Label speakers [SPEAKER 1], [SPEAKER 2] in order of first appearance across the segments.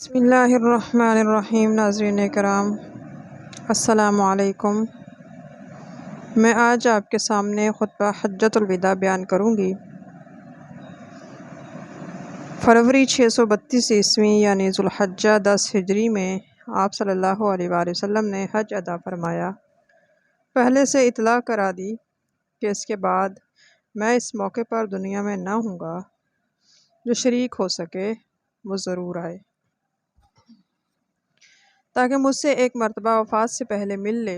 [SPEAKER 1] بسم اللہ الرحمن الرحیم۔ ناظرین کرام السلام علیکم۔ میں آج آپ کے سامنے خطبہ حجۃ الوداع بیان کروں گی۔ فروری 632 عیسوی یعنی ذوالحجہ 10 ہجری میں آپ صلی اللہ علیہ وآلہ وسلم نے حج ادا فرمایا۔ پہلے سے اطلاع کرا دی کہ اس کے بعد میں اس موقع پر دنیا میں نہ ہوں گا۔ جو شریک ہو سکے وہ ضرور آئے تاکہ مجھ سے ایک مرتبہ وفات سے پہلے مل لے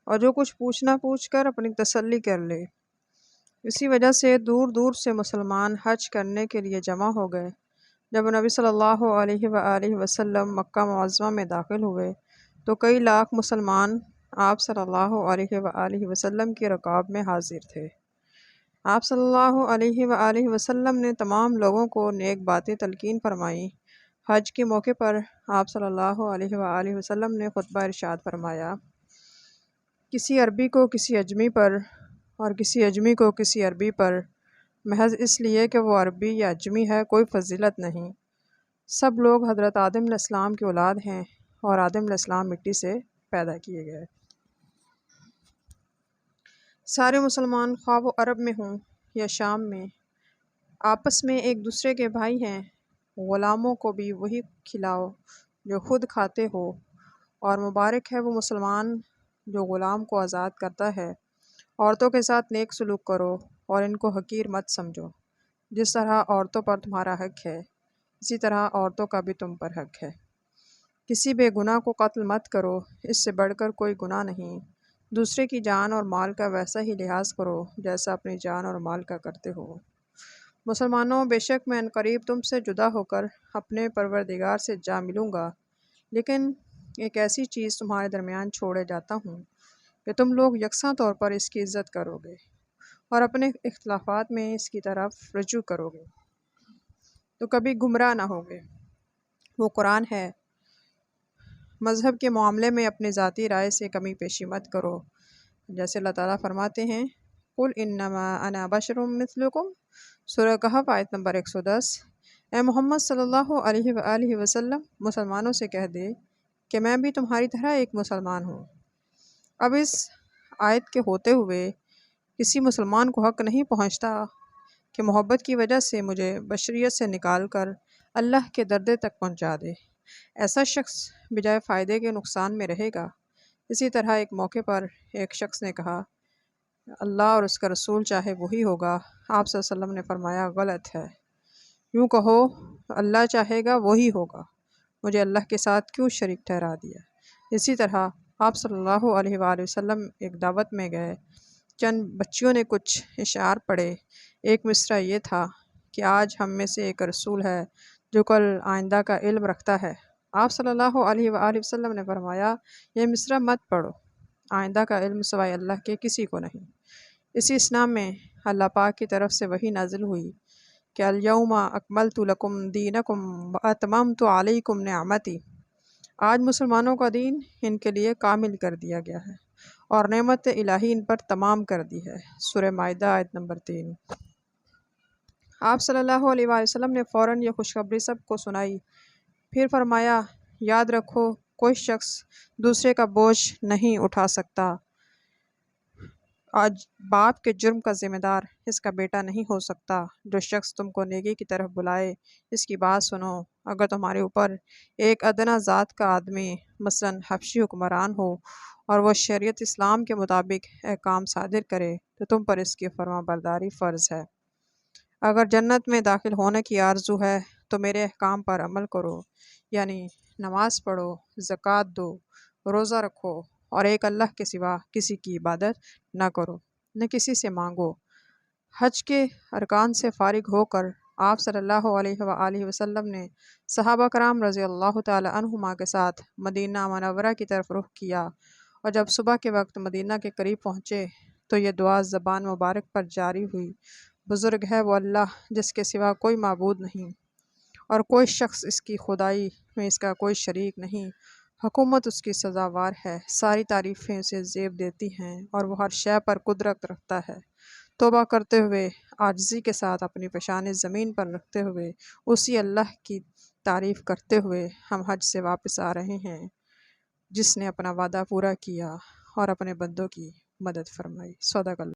[SPEAKER 1] اور جو کچھ پوچھنا پوچھ کر اپنی تسلی کر لے۔ اسی وجہ سے دور دور سے مسلمان حج کرنے کے لیے جمع ہو گئے۔ جب نبی صلی اللہ علیہ وآلہ وسلم مکہ معظمہ میں داخل ہوئے تو کئی لاکھ مسلمان آپ صلی اللہ علیہ وآلہ وسلم کی رکاب میں حاضر تھے۔ آپ صلی اللہ علیہ وآلہ وسلم نے تمام لوگوں کو نیک باتیں تلقین فرمائیں۔ حج کے موقع پر آپ صلی اللہ علیہ وآلہ وسلم نے خطبہ ارشاد فرمایا، کسی عربی کو کسی عجمی پر اور کسی عجمی کو کسی عربی پر محض اس لیے کہ وہ عربی یا عجمی ہے کوئی فضیلت نہیں۔ سب لوگ حضرت آدم علیہ السلام کی اولاد ہیں اور آدم علیہ السلام مٹی سے پیدا کیے گئے۔ سارے مسلمان خواہ وہ عرب میں ہوں یا شام میں آپس میں ایک دوسرے کے بھائی ہیں۔ غلاموں کو بھی وہی کھلاؤ جو خود کھاتے ہو، اور مبارک ہے وہ مسلمان جو غلام کو آزاد کرتا ہے۔ عورتوں کے ساتھ نیک سلوک کرو اور ان کو حقیر مت سمجھو۔ جس طرح عورتوں پر تمہارا حق ہے اسی طرح عورتوں کا بھی تم پر حق ہے۔ کسی بے گناہ کو قتل مت کرو، اس سے بڑھ کر کوئی گناہ نہیں۔ دوسرے کی جان اور مال کا ویسا ہی لحاظ کرو جیسا اپنی جان اور مال کا کرتے ہو۔ مسلمانوں، بے شک میں عنقریب تم سے جدا ہو کر اپنے پروردگار سے جا ملوں گا، لیکن ایک ایسی چیز تمہارے درمیان چھوڑے جاتا ہوں کہ تم لوگ یکساں طور پر اس کی عزت کرو گے اور اپنے اختلافات میں اس کی طرف رجوع کرو گے تو کبھی گمراہ نہ ہوگے۔ وہ قرآن ہے۔ مذہب کے معاملے میں اپنی ذاتی رائے سے کمی پیشی مت کرو، جیسے اللہ تعالیٰ فرماتے ہیں، قُلْ إِنَّمَا أَنَا بَشَرٌ مِثْلُكُمْ، سورہ کہف آیت نمبر 110۔ اے محمد صلی اللہ علیہ وآلہ وسلم مسلمانوں سے کہہ دے کہ میں بھی تمہاری طرح ایک مسلمان ہوں۔ اب اس آیت کے ہوتے ہوئے کسی مسلمان کو حق نہیں پہنچتا کہ محبت کی وجہ سے مجھے بشریت سے نکال کر اللہ کے دردے تک پہنچا دے۔ ایسا شخص بجائے فائدے کے نقصان میں رہے گا۔ اسی طرح ایک موقع پر ایک شخص نے کہا، اللہ اور اس کا رسول چاہے وہی ہوگا۔ آپ صلی اللہ علیہ وسلم نے فرمایا، غلط ہے۔ یوں کہو، اللہ چاہے گا وہی ہوگا، مجھے اللہ کے ساتھ کیوں شریک ٹھہرا دیا۔ اسی طرح آپ صلی اللہ علیہ وآلہ وسلم ایک دعوت میں گئے۔ چند بچیوں نے کچھ اشعار پڑھے۔ ایک مصرع یہ تھا کہ آج ہم میں سے ایک رسول ہے جو کل آئندہ کا علم رکھتا ہے۔ آپ صلی اللہ علیہ وآلہ وسلم نے فرمایا، یہ مصرع مت پڑھو، آئندہ کا علم سوائے اللہ کے کسی کو نہیں۔ اسی اسنا میں اللہ پاک کی طرف سے وحی نازل ہوئی کہ الیوم اکملت لکم دینکم واتممت علیکم نعمتی، آج مسلمانوں کا دین ان کے لیے کامل کر دیا گیا ہے اور نعمت الہی ان پر تمام کر دی ہے۔ سورہ مائدہ آیت نمبر 3۔ آپ صلی اللہ علیہ وآلہ وسلم نے فوراً یہ خوشخبری سب کو سنائی، پھر فرمایا، یاد رکھو کوئی شخص دوسرے کا بوجھ نہیں اٹھا سکتا۔ آج باپ کے جرم کا ذمہ دار اس کا بیٹا نہیں ہو سکتا۔ جو شخص تم کو نیکی کی طرف بلائے اس کی بات سنو۔ اگر تمہارے اوپر ایک ادنا ذات کا آدمی مثلاً حبشی حکمران ہو اور وہ شریعت اسلام کے مطابق احکام صادر کرے تو تم پر اس کی فرما برداری فرض ہے۔ اگر جنت میں داخل ہونے کی آرزو ہے تو میرے احکام پر عمل کرو، یعنی نماز پڑھو، زکوٰۃ دو، روزہ رکھو اور ایک اللہ کے سوا کسی کی عبادت نہ کرو، نہ کسی سے مانگو۔ حج کے ارکان سے فارغ ہو کر آپ صلی اللہ علیہ وآلہ وسلم نے صحابہ کرام رضی اللہ تعالی عنہما کے ساتھ مدینہ منورہ کی طرف رخ کیا، اور جب صبح کے وقت مدینہ کے قریب پہنچے تو یہ دعا زبان مبارک پر جاری ہوئی، بزرگ ہے وہ اللہ جس کے سوا کوئی معبود نہیں اور کوئی شخص اس کی خدائی میں اس کا کوئی شریک نہیں، حکومت اس کی سزاوار ہے، ساری تعریفیں اسے زیب دیتی ہیں اور وہ ہر شے پر قدرت رکھتا ہے۔ توبہ کرتے ہوئے عاجزی کے ساتھ اپنی پیشانی زمین پر رکھتے ہوئے اسی اللہ کی تعریف کرتے ہوئے ہم حج سے واپس آ رہے ہیں، جس نے اپنا وعدہ پورا کیا اور اپنے بندوں کی مدد فرمائی۔ صدق اللہ۔